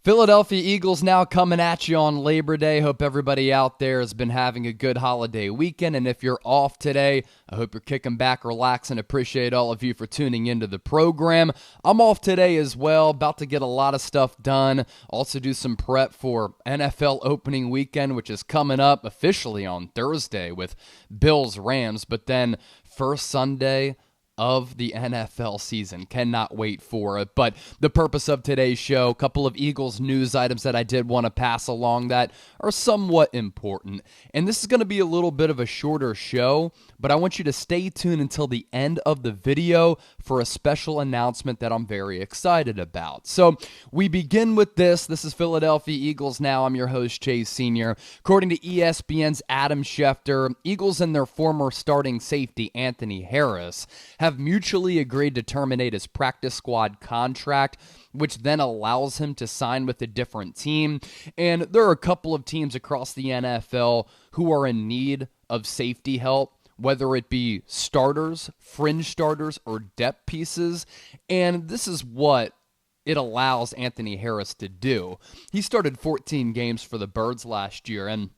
Philadelphia Eagles now coming at you on Labor Day. Hope everybody out there has been having a good holiday weekend. And if you're off today, I hope you're kicking back, relaxing. Appreciate all of you for tuning into the program. I'm off today as well. About to get a lot of stuff done. Also do some prep for NFL opening weekend, which is coming up officially on Thursday with Bills-Rams. But then first Sunday of the NFL season. Cannot wait for it. But the purpose of today's show, a couple of Eagles news items that I did want to pass along that are somewhat important. And this is going to be a little bit of a shorter show, but I want you to stay tuned until the end of the video for a special announcement that I'm very excited about. So we begin with this. This is Philadelphia Eagles Now. I'm your host, Chase Sr. According to ESPN's Adam Schefter, Eagles and their former starting safety, Anthony Harris, have mutually agreed to terminate his practice squad contract, which then allows him to sign with a different team. And there are a couple of teams across the NFL who are in need of safety help, whether it be starters, fringe starters, or depth pieces. And this is what it allows Anthony Harris to do. He started 14 games for the Birds last year and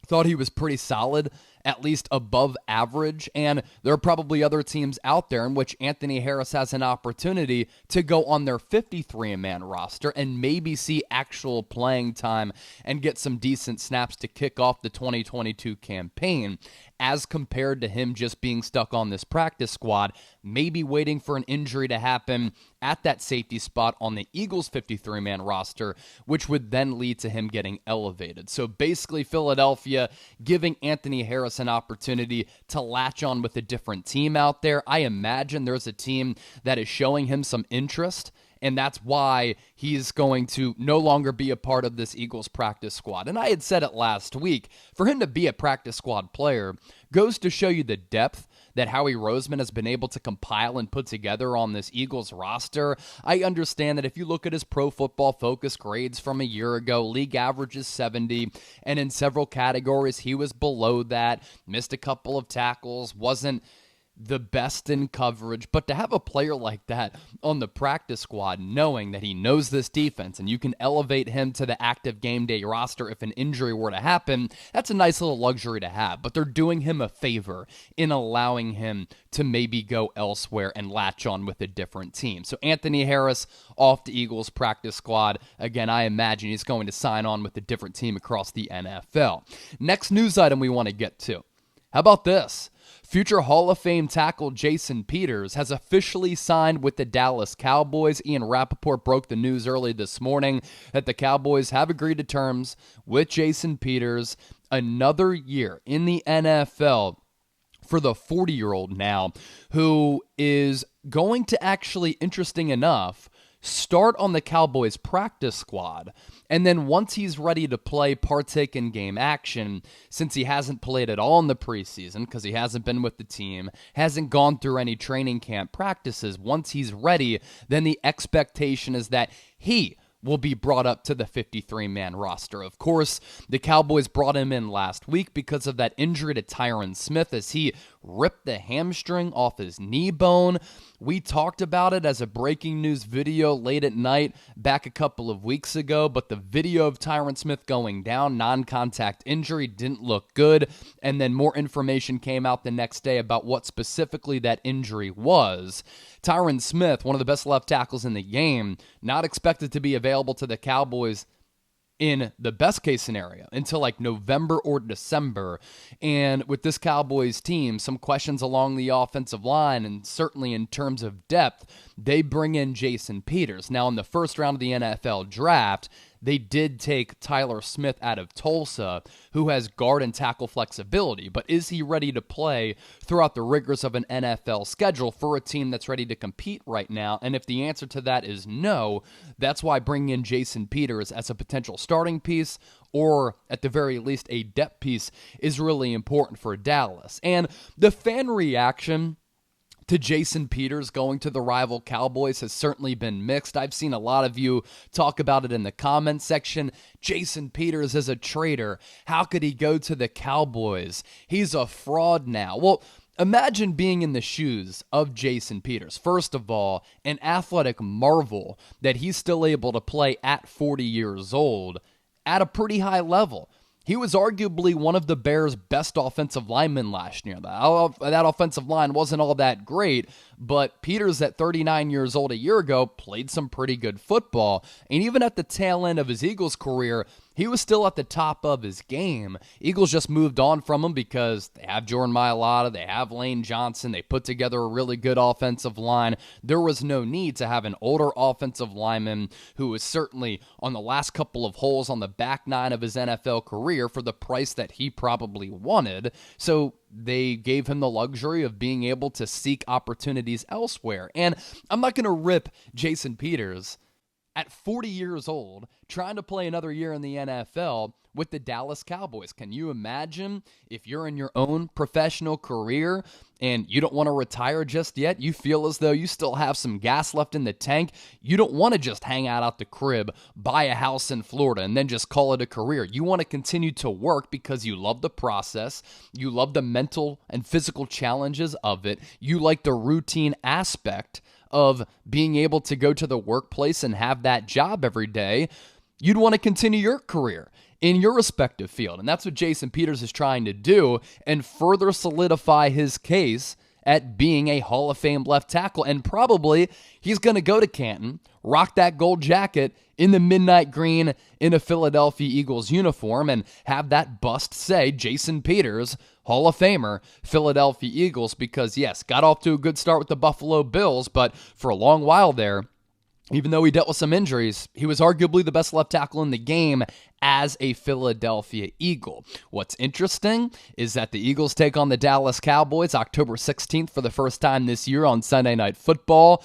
thought he was pretty solid, at least above average, and there are probably other teams out there in which Anthony Harris has an opportunity to go on their 53-man roster and maybe see actual playing time and get some decent snaps to kick off the 2022 campaign, as compared to him just being stuck on this practice squad, maybe waiting for an injury to happen at that safety spot on the Eagles' 53-man roster, which would then lead to him getting elevated. So basically, Philadelphia giving Anthony Harris an opportunity to latch on with a different team out there. I imagine there's a team that is showing him some interest, and that's why he's going to no longer be a part of this Eagles practice squad. And I had said it last week, for him to be a practice squad player goes to show you the depth that Howie Roseman has been able to compile and put together on this Eagles roster. I understand that if you look at his Pro Football Focus grades from a year ago, league average is 70, and in several categories he was below that, missed a couple of tackles, wasn't the best in coverage, but to have a player like that on the practice squad, knowing that he knows this defense and you can elevate him to the active game day roster if an injury were to happen, that's a nice little luxury to have. But they're doing him a favor in allowing him to maybe go elsewhere and latch on with a different team. So Anthony Harris off the Eagles practice squad. Again, I imagine he's going to sign on with a different team across the NFL. Next news item we want to get to. How about this? Future Hall of Fame tackle Jason Peters has officially signed with the Dallas Cowboys. Ian Rapoport broke the news early this morning that the Cowboys have agreed to terms with Jason Peters. Another year in the NFL for the 40-year-old now, who is going to actually, interesting enough, start on the Cowboys practice squad, and then once he's ready to play, partake in game action, since he hasn't played at all in the preseason because he hasn't been with the team, hasn't gone through any training camp practices, once he's ready, then the expectation is that he will be brought up to the 53-man roster. Of course, the Cowboys brought him in last week because of that injury to Tyron Smith as he ripped the hamstring off his knee bone. We talked about it as a breaking news video late at night back a couple of weeks ago, but the video of Tyron Smith going down, non-contact injury, didn't look good, and then more information came out the next day about what specifically that injury was. Tyron Smith, one of the best left tackles in the game, not expected to be available to the Cowboys in the best case scenario until like November or December. And with this Cowboys team, some questions along the offensive line, and certainly in terms of depth, they bring in Jason Peters. Now, in the first round of the NFL draft, they did take Tyler Smith out of Tulsa, who has guard and tackle flexibility. But is he ready to play throughout the rigors of an NFL schedule for a team that's ready to compete right now? And if the answer to that is no, that's why bringing in Jason Peters as a potential starting piece, or at the very least a depth piece, is really important for Dallas. And the fan reaction to Jason Peters going to the rival Cowboys has certainly been mixed. I've seen a lot of you talk about it in the comments section. Jason Peters is a traitor. How could he go to the Cowboys? He's a fraud now. Well, Imagine being in the shoes of Jason Peters. First of all, an athletic marvel that he's still able to play at 40 years old at a pretty high level. He was arguably one of the Bears' best offensive linemen last year. That offensive line wasn't all that great, but Peters at 39 years old a year ago played some pretty good football. And even at the tail end of his Eagles career, he was still at the top of his game. Eagles just moved on from him because they have Jordan Mailata, they have Lane Johnson, they put together a really good offensive line. There was no need to have an older offensive lineman who was certainly on the last couple of holes on the back nine of his NFL career for the price that he probably wanted. So they gave him the luxury of being able to seek opportunities elsewhere. And I'm not going to rip Jason Peters at 40 years old, trying to play another year in the NFL with the Dallas Cowboys. Can you imagine if you're in your own professional career and you don't want to retire just yet? You feel as though you still have some gas left in the tank. You don't want to just hang out the crib, buy a house in Florida, and then just call it a career. You want to continue to work because you love the process. You love the mental and physical challenges of it. You like the routine aspect of being able to go to the workplace and have that job every day. You'd want to continue your career in your respective field. And that's what Jason Peters is trying to do and further solidify his case at being a Hall of Fame left tackle. And probably he's going to go to Canton, rock that gold jacket in the midnight green in a Philadelphia Eagles uniform, and have that bust say Jason Peters, Hall of Famer, Philadelphia Eagles, because yes, got off to a good start with the Buffalo Bills, but for a long while there, even though he dealt with some injuries, he was arguably the best left tackle in the game as a Philadelphia Eagle. What's interesting is that the Eagles take on the Dallas Cowboys October 16th for the first time this year on Sunday Night Football.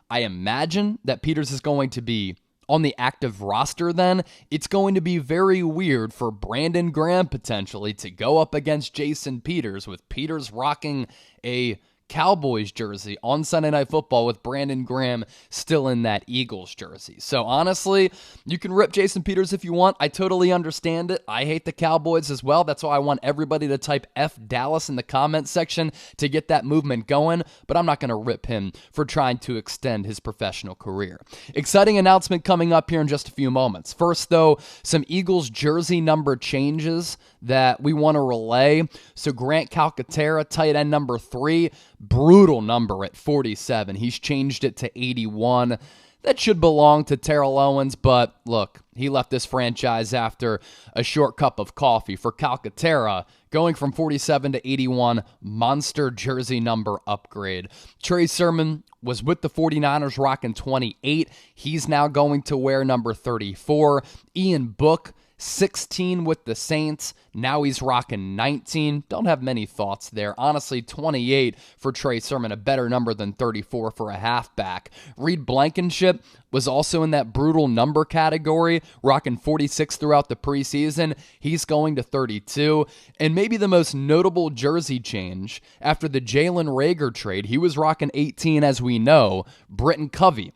I imagine that Peters is going to be on the active roster then. It's going to be very weird for Brandon Graham potentially to go up against Jason Peters, with Peters rocking a Cowboys jersey on Sunday Night Football with Brandon Graham still in that Eagles jersey. So honestly, you can rip Jason Peters if you want. I totally understand it. I hate the Cowboys as well. That's why I want everybody to type F Dallas in the comments section to get that movement going, but I'm not going to rip him for trying to extend his professional career. Exciting announcement coming up here in just a few moments. First though, some Eagles jersey number changes that we want to relay. So Grant Calcaterra, tight end number 3, brutal number at 47. He's changed it to 81. That should belong to Terrell Owens, but look, he left this franchise after a short cup of coffee. For Calcaterra, going from 47 to 81, monster jersey number upgrade. Trey Sermon was with the 49ers rocking 28. He's now going to wear number 34. Ian Book, 16 with the Saints. Now he's rocking 19. Don't have many thoughts there. Honestly, 28 for Trey Sermon, a better number than 34 for a halfback. Reed Blankenship was also in that brutal number category, rocking 46 throughout the preseason. He's going to 32. And maybe the most notable jersey change after the Jalen Reagor trade, he was rocking 18 as we know. Britton Covey,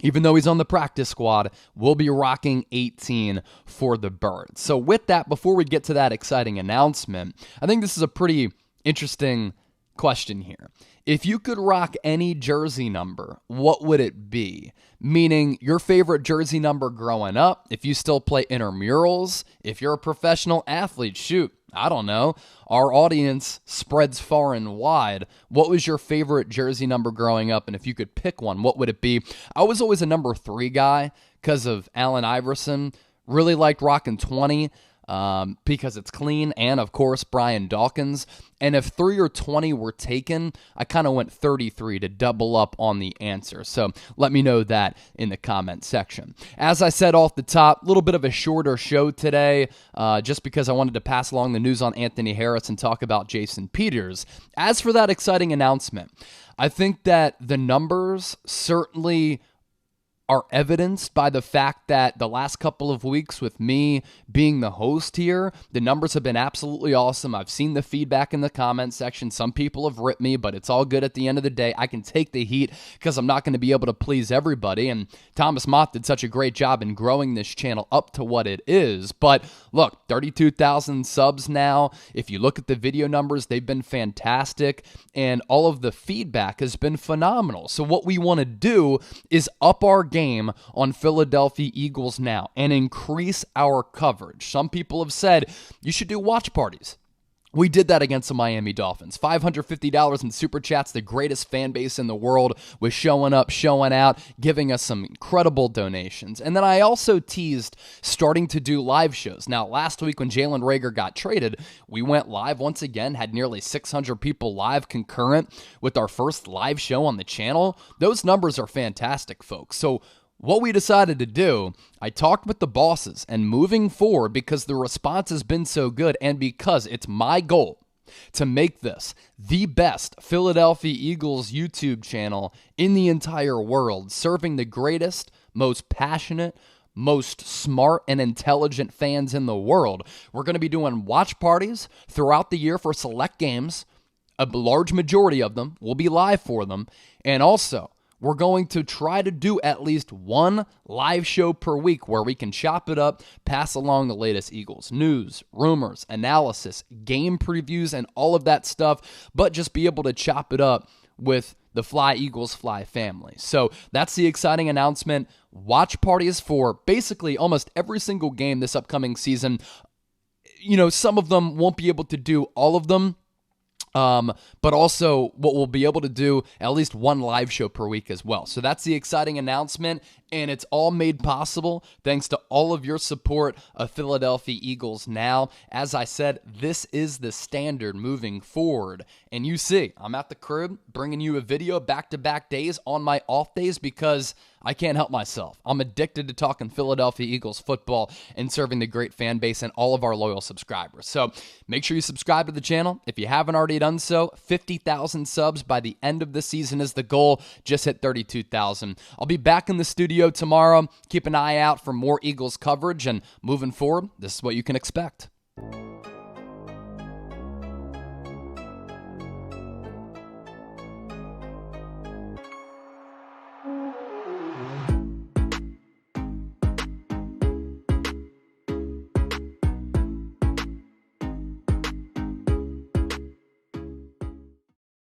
even though he's on the practice squad, will be rocking 18 for the Birds. So with that, before we get to that exciting announcement, I think this is a pretty interesting question here. If you could rock any jersey number, what would it be? Meaning your favorite jersey number growing up, if you still play intramurals, if you're a professional athlete, shoot, I don't know. Our audience spreads far and wide. What was your favorite jersey number growing up? And if you could pick one, what would it be? I was always a number 3 guy because of Allen Iverson. Really liked rocking 20 because it's clean. And, of course, Brian Dawkins. And if 3 or 20 were taken, I kind of went 33 to double up on the answer. So let me know that in the comment section. As I said off the top, a little bit of a shorter show today, just because I wanted to pass along the news on Anthony Harris and talk about Jason Peters. As for that exciting announcement, I think that the numbers certainly are evidenced by the fact that the last couple of weeks with me being the host here, the numbers have been absolutely awesome. I've seen the feedback in the comment section. Some people have ripped me, but it's all good at the end of the day. I can take the heat because I'm not going to be able to please everybody. And Thomas Mott did such a great job in growing this channel up to what it is. But look, 32,000 subs now. If you look at the video numbers, they've been fantastic. And all of the feedback has been phenomenal. So what we want to do is up our game on Philadelphia Eagles now and increase our coverage. Some people have said you should do watch parties. We did that against the Miami Dolphins. $550 in Super Chats, the greatest fan base in the world, was showing up, showing out, giving us some incredible donations. And then I also teased starting to do live shows. Now, last week when Jalen Reagor got traded, we went live once again, had nearly 600 people live concurrent with our first live show on the channel. Those numbers are fantastic, folks. So what we decided to do, I talked with the bosses, and moving forward, because the response has been so good and because it's my goal to make this the best Philadelphia Eagles YouTube channel in the entire world, serving the greatest, most passionate, most smart and intelligent fans in the world. We're going to be doing watch parties throughout the year for select games. A large majority of them will be live for them. And also, we're going to try to do at least one live show per week where we can chop it up, pass along the latest Eagles news, rumors, analysis, game previews, and all of that stuff, but just be able to chop it up with the Fly Eagles Fly family. So that's the exciting announcement. Watch parties for basically almost every single game this upcoming season. You know, some of them won't be able to do all of them. But also what we'll be able to do at least one live show per week as well. So that's the exciting announcement, and it's all made possible thanks to all of your support of Philadelphia Eagles now. As I said, this is the standard moving forward. And you see, I'm at the crib bringing you a video back-to-back days on my off days because I can't help myself. I'm addicted to talking Philadelphia Eagles football and serving the great fan base and all of our loyal subscribers. So make sure you subscribe to the channel. If you haven't already done so, 50,000 subs by the end of the season is the goal. Just hit 32,000. I'll be back in the studio tomorrow. Keep an eye out for more Eagles coverage, and moving forward, this is what you can expect.